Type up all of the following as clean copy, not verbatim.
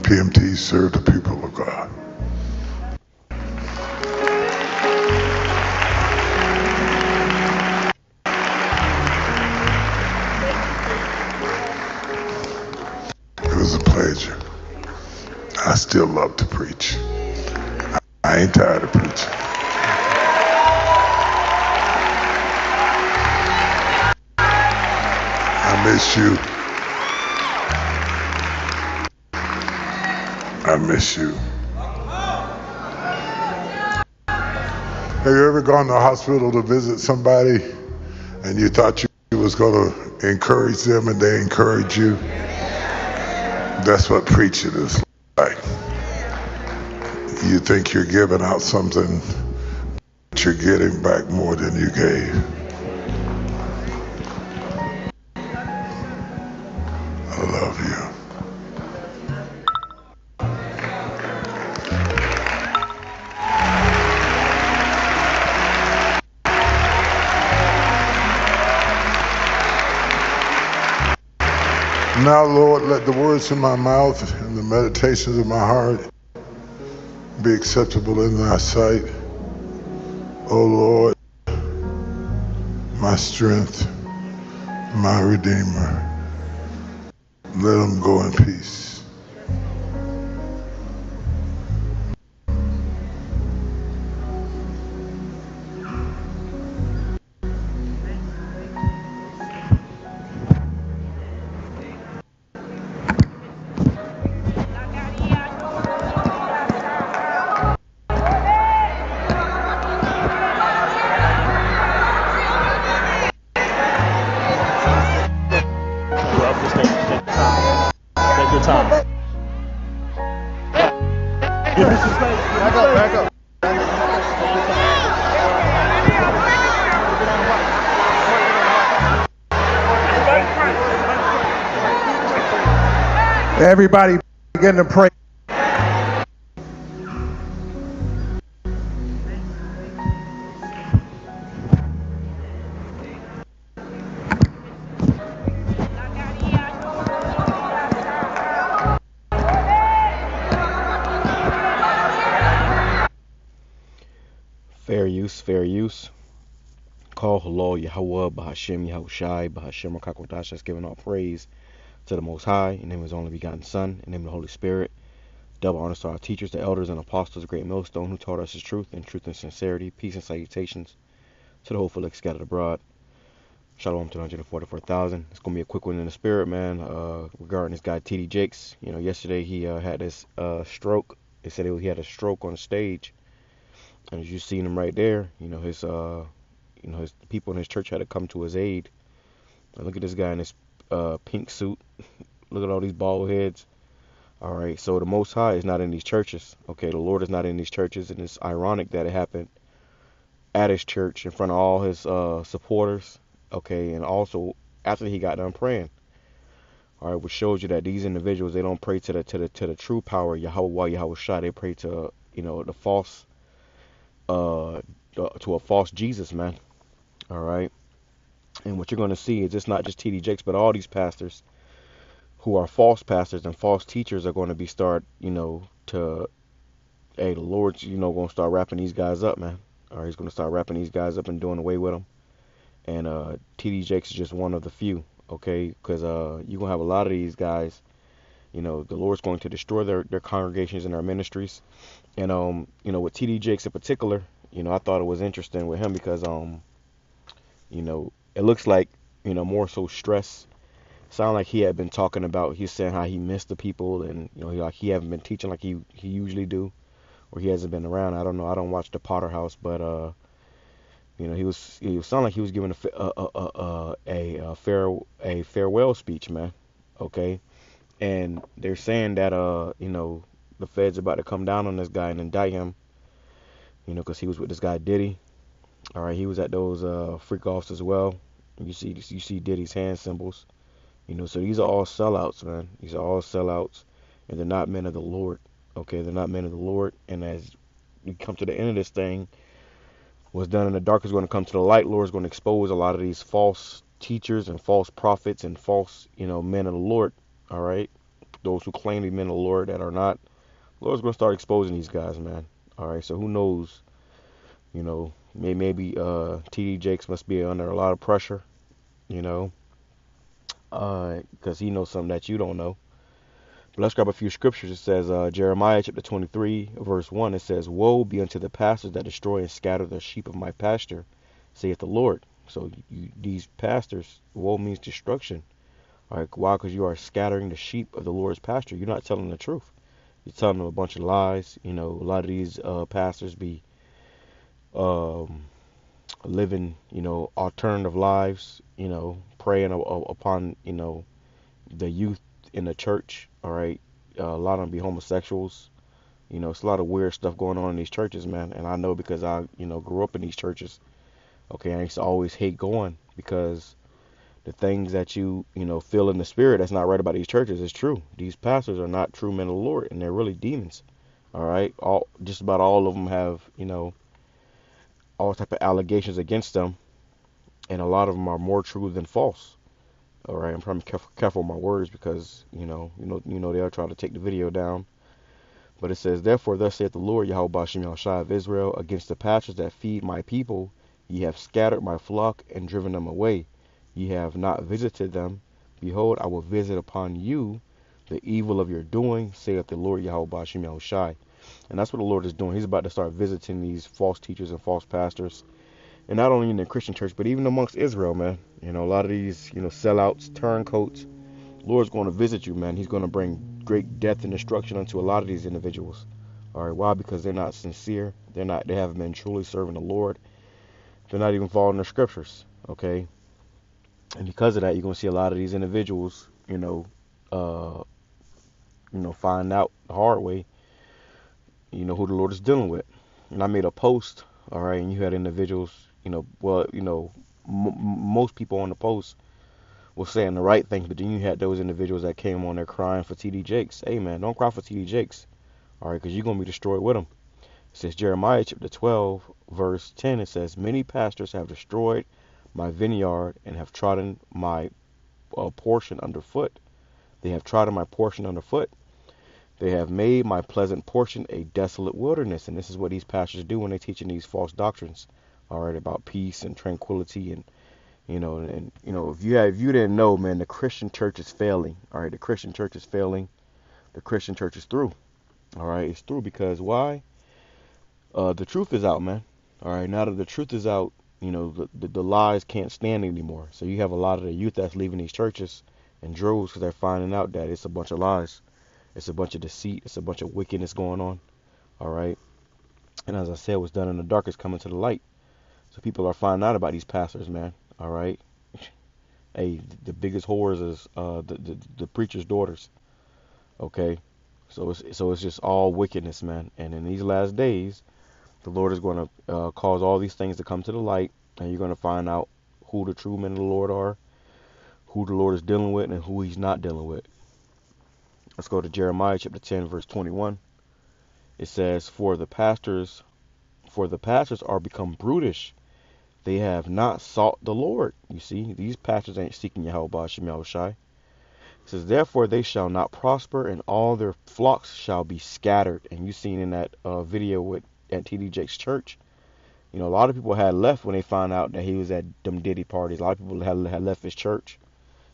PMT serve the people of God. It was a pleasure. I still love to preach. I ain't tired of preaching. I miss you. I miss you. Have you ever gone to the hospital to visit somebody and you thought you was going to encourage them and they encourage you? That's what preaching is like. You think you're giving out something, but you're getting back more than you gave. I love you. Now, Lord, let the words of my mouth and the meditations of my heart be acceptable in thy sight. O Lord, my strength, my Redeemer. Let them go in peace. Back up. Everybody begin to pray. Fair use. Call HALAL, YAHAWAH, BAHASHAM, YAHAWASHI, BAHASHAM, QADASH. That's giving all praise to the Most High, in the name of His only begotten Son, in the name of the Holy Spirit. Double honors to our teachers, the elders and apostles, great millstone, who taught us His truth and sincerity. Peace and salutations to the hopeful elect scattered abroad. Shalom to 144,000. It's gonna be a quick one in the spirit, man. Regarding this guy T.D. Jakes, yesterday he had this stroke. They said he had a stroke on stage. And as you seen him right there, his people in his church had to come to his aid. Now look at this guy in this pink suit. Look at all these bald heads. All right, so the Most High is not in these churches. Okay, the Lord is not in these churches, and it's ironic that it happened at his church in front of all his supporters. Okay, and also after he got done praying. All right, which shows you that these individuals, they don't pray to the true power, YAHAWAH, YAHAWASHI. They pray to the false. To a false Jesus, man. All right, and what you're going to see is it's not just T.D. Jakes, but all these pastors who are false pastors and false teachers are going to be the Lord's going to start wrapping these guys up, man. All right, He's going to start wrapping these guys up and doing away with them. And T.D. Jakes is just one of the few, okay? Because you're going to have a lot of these guys. The Lord's going to destroy their congregations and their ministries. And with T.D. Jakes in particular, I thought it was interesting with him because it looks like more so stress. Sound like he had been talking about, he's saying how he missed the people, and he haven't been teaching like he usually do, or he hasn't been around. I don't know. I don't watch the Potter House, but he sound like he was giving a farewell speech, man. Okay. And they're saying that, the Fed's about to come down on this guy and indict him, because he was with this guy Diddy. All right, he was at those freak offs as well. You see Diddy's hand symbols. So these are all sellouts, man. These are all sellouts, and they're not men of the Lord. Okay, they're not men of the Lord. And as we come to the end of this thing, what's done in the dark is going to come to the light. Lord is going to expose a lot of these false teachers and false prophets and false, men of the Lord. All right. those who claim to be men of the Lord that are not. The Lord's going to start exposing these guys, man. All right, so who knows? You know, maybe T.D. Jakes must be under a lot of pressure, you know, because he knows something that you don't know. But let's grab a few scriptures. It says, Jeremiah chapter 23, verse 1, it says, Woe be unto the pastors that destroy and scatter the sheep of my pasture, saith the Lord. So these pastors, woe means destruction. All right, why? Because you are scattering the sheep of the Lord's pasture. You're not telling the truth. You're telling them a bunch of lies. You know, a lot of these pastors be living, you know, alternative lives, you know, preying upon, you know, the youth in the church. All right, a lot of them be homosexuals. You know, it's a lot of weird stuff going on in these churches, man. And I know because I, you know, grew up in these churches. Okay, I used to always hate going because the things that you know, feel in the spirit that's not right about these churches is true. These pastors are not true men of the Lord, and they're really demons. All right, just about all of them have, you know, all type of allegations against them, and a lot of them are more true than false. All right, I'm trying to be careful with my words because you know they'll try to take the video down. But it says, Therefore, thus saith the Lord, YAHWAH of Israel, against the pastures that feed my people, ye have scattered my flock and driven them away. Ye have not visited them. Behold, I will visit upon you the evil of your doing, saith the Lord YAHWAH. And that's what the Lord is doing. He's about to start visiting these false teachers and false pastors. And not only in the Christian church, but even amongst Israel, man. You know, a lot of these, you know, sellouts, turncoats. The Lord's going to visit you, man. He's going to bring great death and destruction unto a lot of these individuals. All right, why? Because they're not sincere. They haven't been truly serving the Lord. They're not even following the scriptures. Okay. And because of that, you're going to see a lot of these individuals, find out the hard way, you know, who the Lord is dealing with. And I made a post, all right, and you had individuals, most people on the post were saying the right thing, but then you had those individuals that came on there crying for T.D. Jakes. Hey, man, don't cry for T.D. Jakes, all right, because you're going to be destroyed with him. It says Jeremiah chapter 12, verse 10, it says, Many pastors have destroyed my vineyard and have trodden my portion underfoot. They have trodden my portion underfoot. They have made my pleasant portion a desolate wilderness. And this is what these pastors do when they're teaching these false doctrines, all right, about peace and tranquility. And if you didn't know, man, the Christian church is failing. All right, the Christian church is failing. The Christian church is through. All right, it's through because why? The truth is out, man. All right, now that the truth is out, you know, the lies can't stand anymore. So you have a lot of the youth that's leaving these churches in droves because they're finding out that it's a bunch of lies. It's a bunch of deceit. It's a bunch of wickedness going on. All right. And as I said, what's done in the dark is coming to the light. So people are finding out about these pastors, man. All right. Hey, the biggest whores is the preacher's daughters. Okay. So it's just all wickedness, man. And in these last days, the Lord is going to cause all these things to come to the light, and you're going to find out who the true men of the Lord are, who the Lord is dealing with, and who He's not dealing with. Let's go to Jeremiah chapter 10, verse 21. It says, For the pastors are become brutish. They have not sought the Lord. You see, these pastors ain't seeking YAHWAH. It says, Therefore they shall not prosper, and all their flocks shall be scattered. And you seen in that video at T.D. Jakes' church, you know, a lot of people had left when they found out that he was at them Diddy parties. A lot of people had left his church.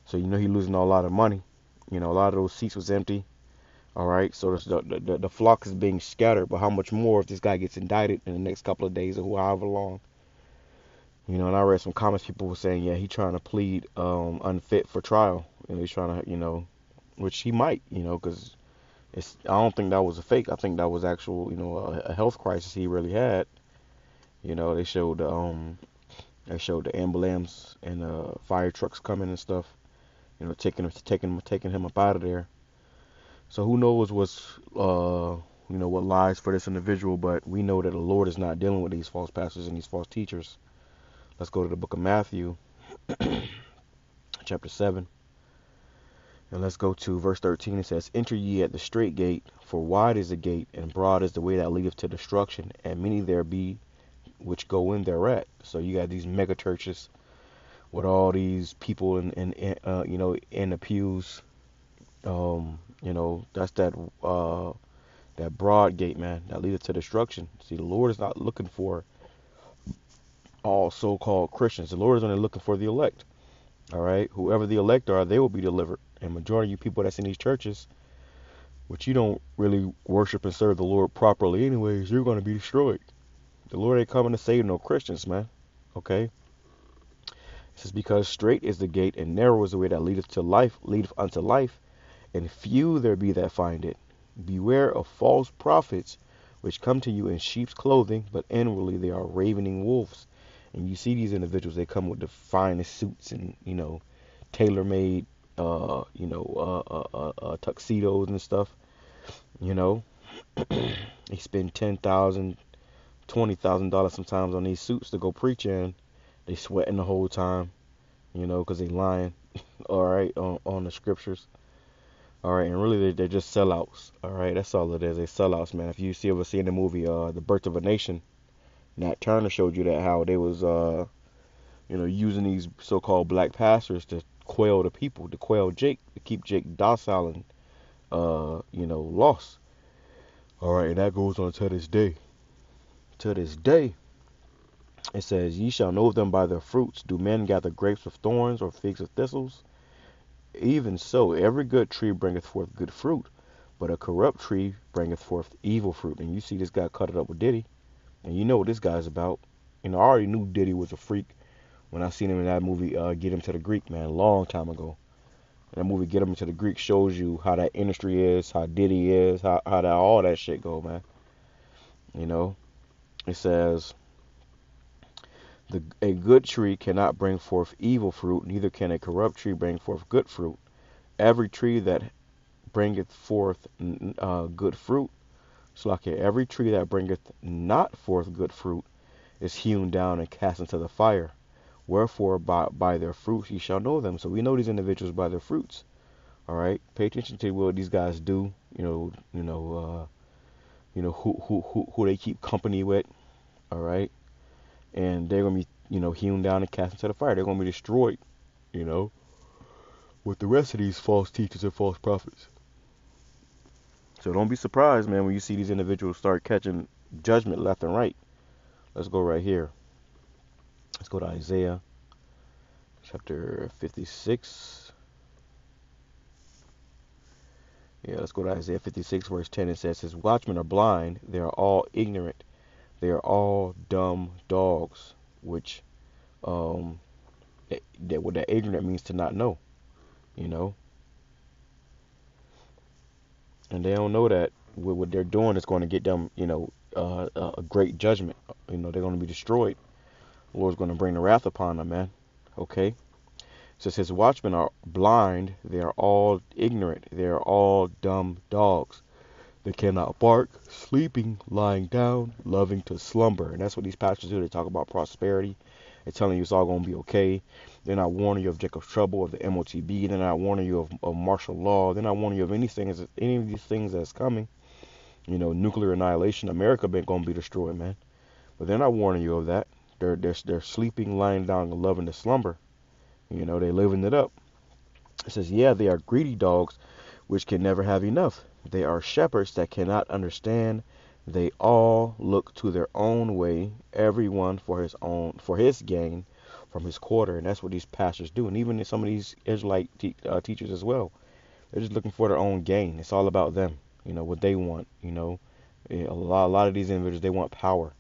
So, you know, he losing a lot of money. You know, a lot of those seats was empty. All right, so the flock is being scattered. But how much more if this guy gets indicted in the next couple of days or however long? You know, and I read some comments. People were saying, yeah, he's trying to plead unfit for trial. And he's trying to, you know, which he might, you know, because I don't think that was a fake. I think that was actual, you know, a health crisis he really had. You know, they showed the ambulance and fire trucks coming and stuff. You know, taking him up out of there. So who knows what lies for this individual, but we know that the Lord is not dealing with these false pastors and these false teachers. Let's go to the book of Matthew, chapter 7. And let's go to verse 13. It says, Enter ye at the straight gate, for wide is the gate, and broad is the way that leadeth to destruction, and many there be which go in thereat. So you got these mega churches with all these people in the pews, That's that broad gate, man, that leads to destruction. See, the Lord is not looking for all so-called Christians. The Lord is only looking for the elect. All right, whoever the elect are, they will be delivered. And majority of you people that's in these churches, which you don't really worship and serve the Lord properly, anyways, you're going to be destroyed. The Lord ain't coming to save no Christians, man. Okay. It says, because straight is the gate and narrow is the way that leadeth unto life, and few there be that find it. Beware of false prophets, which come to you in sheep's clothing, but inwardly they are ravening wolves. And you see these individuals, they come with the finest suits and, tailor-made, tuxedos and stuff. They spend $10,000, $20,000 sometimes on these suits to go preach in. They sweating the whole time, because they lying, all right, on the scriptures. All right, and really they're just sellouts. All right, that's all it is. They sellouts, man. If you ever see in the movie The Birth of a Nation, Nat Turner showed you that how they was using these so-called black pastors to quail the people, to quail Jake, to keep Jake docile and lost. All right, and that goes on to this day. To this day, it says, "Ye shall know them by their fruits. Do men gather grapes of thorns or figs of thistles? Even so, every good tree bringeth forth good fruit, but a corrupt tree bringeth forth evil fruit." And you see this guy cut it up with Diddy, and you know what this guy's about. I already knew Diddy was a freak when I seen him in that movie, Get Him to the Greek, man, a long time ago. That movie, Get Him to the Greek, shows you how that industry is, how Diddy is, how that all that shit go, man. It says, a good tree cannot bring forth evil fruit, neither can a corrupt tree bring forth good fruit. Every tree that bringeth forth good fruit, every tree that bringeth not forth good fruit is hewn down and cast into the fire. Wherefore by their fruits ye shall know them. So we know these individuals by their fruits. All right, pay attention to what these guys do. Who they keep company with. All right, and they're gonna be hewn down and cast into the fire. They're gonna be destroyed. With the rest of these false teachers and false prophets. So don't be surprised, man, when you see these individuals start catching judgment left and right. Let's go right here. Let's go to Isaiah chapter 56. Yeah, let's go to Isaiah 56, verse 10. It says, his watchmen are blind. They are all ignorant. They are all dumb dogs, which, what that ignorant means to not know, And they don't know that what they're doing is going to get them, a great judgment. They're going to be destroyed. The Lord's going to bring the wrath upon them, man. Okay? So it says, his watchmen are blind. They are all ignorant. They are all dumb dogs. They cannot bark, sleeping, lying down, loving to slumber. And that's what these pastors do. They talk about prosperity. They're telling you it's all going to be okay. They're not warning you of Jacob's trouble, of the MOTB. They're not warning you of martial law. They're not warning you of any of these things that's coming. Nuclear annihilation. America ain't going to be destroyed, man. But they're not warning you of that. They're sleeping, lying down, and loving to slumber. They're living it up. It says, yeah, they are greedy dogs, which can never have enough. They are shepherds that cannot understand. They all look to their own way, everyone for his gain from his quarter. And that's what these pastors do. And even some of these Israelite teachers as well. They're just looking for their own gain. It's all about them, what they want. A lot of these individuals, they want power.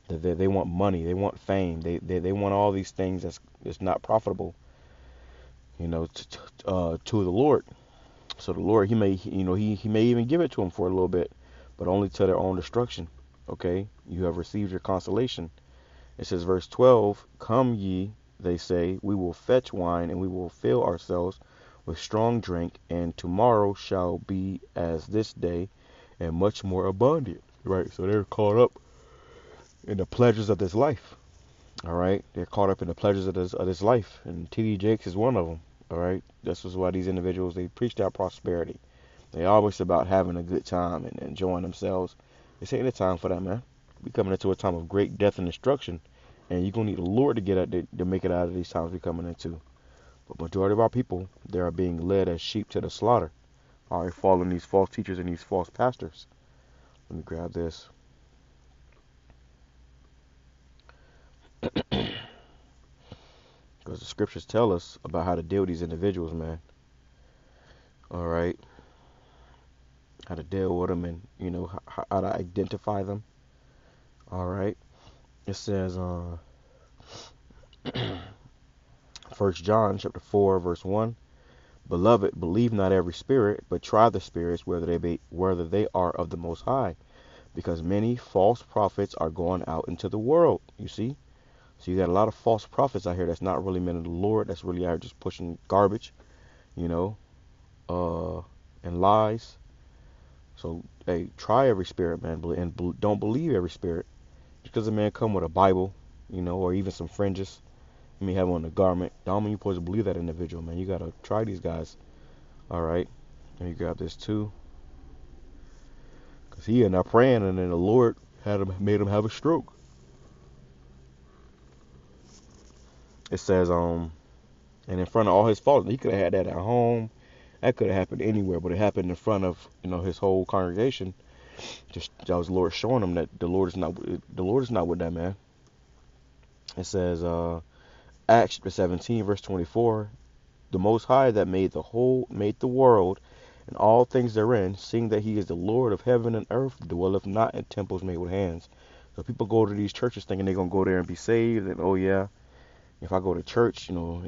They want money. They want fame. They want all these things that's not profitable, to the Lord. So the Lord, he may even give it to them for a little bit, but only to their own destruction. Okay, you have received your consolation. It says, verse 12, come ye, they say, we will fetch wine, and we will fill ourselves with strong drink, and tomorrow shall be as this day, and much more abundant. Right, so they're caught up in the pleasures of this life. All right, they're caught up in the pleasures of this life, and T.D. Jakes is one of them. All right, this is why these individuals, they preach that prosperity. They always about having a good time and enjoying themselves. This ain't the time for that, man. We coming into a time of great death and destruction, and you're gonna need the Lord to get out to make it out of these times we're coming into. But majority of our people, they are being led as sheep to the slaughter. are following these false teachers and these false pastors. Let me grab this. Because the scriptures tell us about how to deal with these individuals, man. All right. How to deal with them, and, you know, how to identify them. All right. It says, 1 John chapter 4, verse 1. Beloved, believe not every spirit, but try the spirits whether they are of the Most High, because many false prophets are going out into the world. You see? So you got a lot of false prophets out here that's not really men of the Lord, that's really out here just pushing garbage, you know, and lies. So, hey, try every spirit, man, and don't believe every spirit. Just because a man come with a Bible, you know, or even some fringes, you may have on a garment, don't mean you're supposed to believe that individual, man. You got to try these guys. All right. Let me grab this too. Because he ended up praying, and then the Lord made him have a stroke. It says, and in front of all his faults, he could have had that at home. That could have happened anywhere, but it happened in front of, you know, his whole congregation. Just that was the Lord showing him that the Lord is not with that man. It says, Acts chapter 17, verse 24, the Most High that made the world and all things therein, seeing that He is the Lord of heaven and earth, dwelleth not in temples made with hands. So people go to these churches thinking they're gonna go there and be saved, and oh yeah, if I go to church, you know,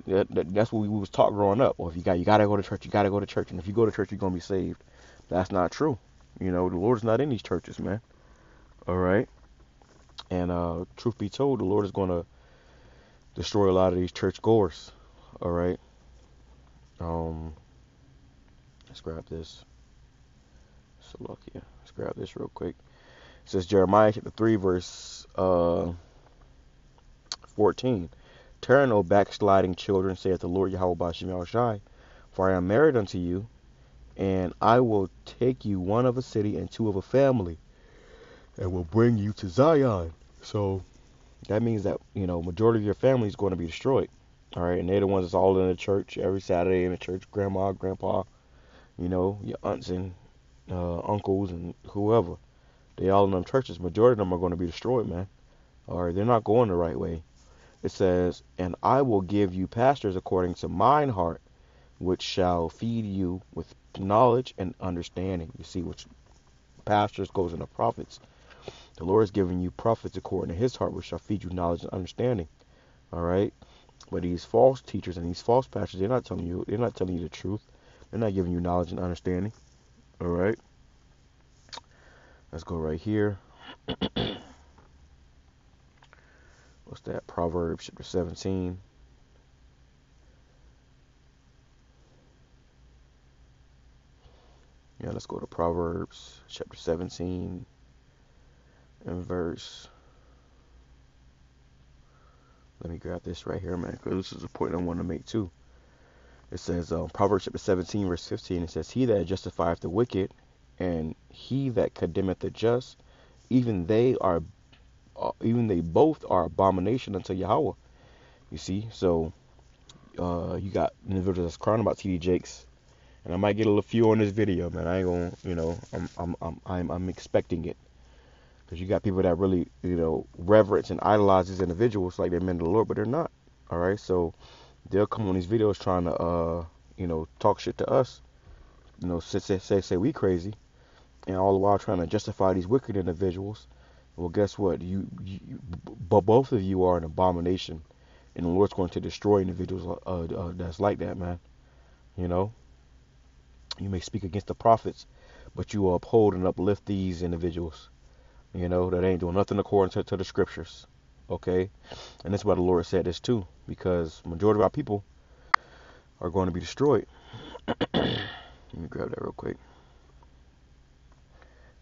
that's what we was taught growing up. Or if you gotta go to church, you gotta go to church, and if you go to church, you're gonna be saved. That's not true. You know, the Lord's not in these churches, man. All right, and truth be told, the Lord is gonna destroy a lot of these church goers. All right. Let's grab this. So look here. Let's grab this real quick. It says Jeremiah chapter 3, verse 14. Turn, O backsliding children, saith the Lord Yahweh BAHASHAM YAHAWASHI, for I am married unto you, and I will take you one of a city and two of a family, and will bring you to Zion. So that means that, you know, majority of your family is going to be destroyed. All right, and they're the ones that's all in the church every Saturday in the church, grandma, grandpa, you know, your aunts and uncles and whoever. They all in them churches. Majority of them are going to be destroyed, man. All right, they're not going the right way. It says, and I will give you pastors according to mine heart, which shall feed you with knowledge and understanding. You see, which pastors goes into prophets. The Lord is giving you prophets according to His heart, which shall feed you knowledge and understanding. All right. But these false teachers and these false pastors, they're not telling you the truth. They're not giving you knowledge and understanding. All right. Let's go right here. What's that? Proverbs chapter 17. Yeah, let's go to Proverbs chapter 17 and verse. Let me grab this right here, man, because this is a point I want to make too. It says, Proverbs chapter 17, verse 15. It says, He that justifieth the wicked, and he that condemneth the just, even they both are abomination unto Yahweh. You see, so you got individuals that's crying about TD Jakes, and I might get a few on this video, man. I ain't gonna, you know, I'm expecting it, because you got people that really, you know, reverence and idolize these individuals like they're men of the Lord, but they're not. All right, so they'll come on these videos trying to, you know, talk shit to us, you know, say we crazy, and all the while trying to justify these wicked individuals. Well, guess what? Both of you are an abomination, and the Lord's going to destroy individuals that's like that, man. You know, you may speak against the prophets, but you will uphold and uplift these individuals, you know, that ain't doing nothing according to the scriptures. Okay, and that's why the Lord said this too, because majority of our people are going to be destroyed. Let me grab that real quick.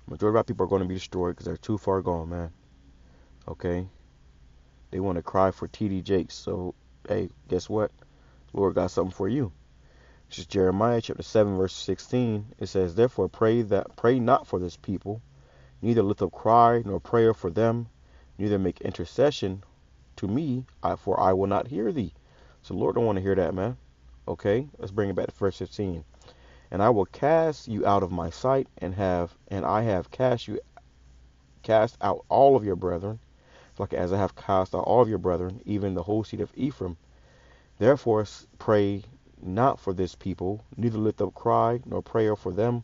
Majority of our people are going to be destroyed because they're too far gone, man. Okay, they want to cry for TD Jakes. So, hey, guess what? Lord got something for you. This is Jeremiah chapter 7, verse 16. It says, Therefore pray not for this people, neither lift up cry nor prayer for them, neither make intercession to me, for I will not hear thee. So the Lord don't want to hear that, man. Okay, let's bring it back to verse 15. And I will cast you out of my sight, and I have cast out all of your brethren, like as I have cast out all of your brethren, even the whole seed of Ephraim. Therefore pray not for this people, neither lift up cry nor prayer for them,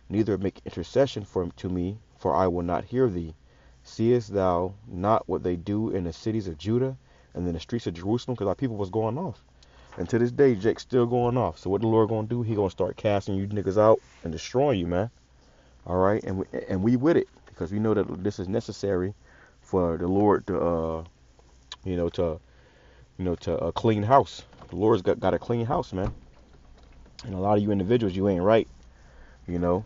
neither make intercession to me, for I will not hear thee. Seest thou not what they do in the cities of Judah and in the streets of Jerusalem? Because our people was going off. And to this day, Jake's still going off. So what the Lord going to do? He going to start casting you niggas out and destroying you, man. All right? And we with it, because we know that this is necessary for the Lord to, clean house. The Lord's got a clean house, man. And a lot of you individuals, you ain't right, you know.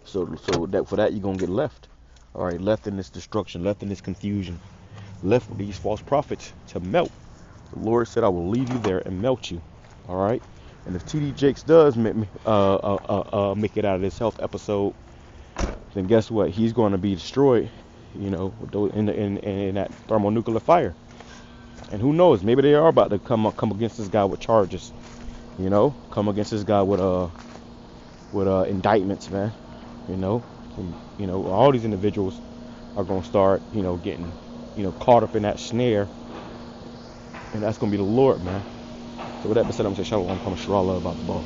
So that for that, you're going to get left. All right, left in this destruction, left in this confusion, left with these false prophets to melt. The Lord said, I will leave you there and melt you. All right. And if TD Jakes does make it out of this health episode, then guess what? He's going to be destroyed, you know, in that thermonuclear fire. And who knows? Maybe they are about to come against this guy with charges, you know, come against this guy with indictments, man. You know, all these individuals are going to start, you know, getting, you know, caught up in that snare. And that's going to be the Lord, man. So with that being said, I'm going to say shalom, I'm about the ball.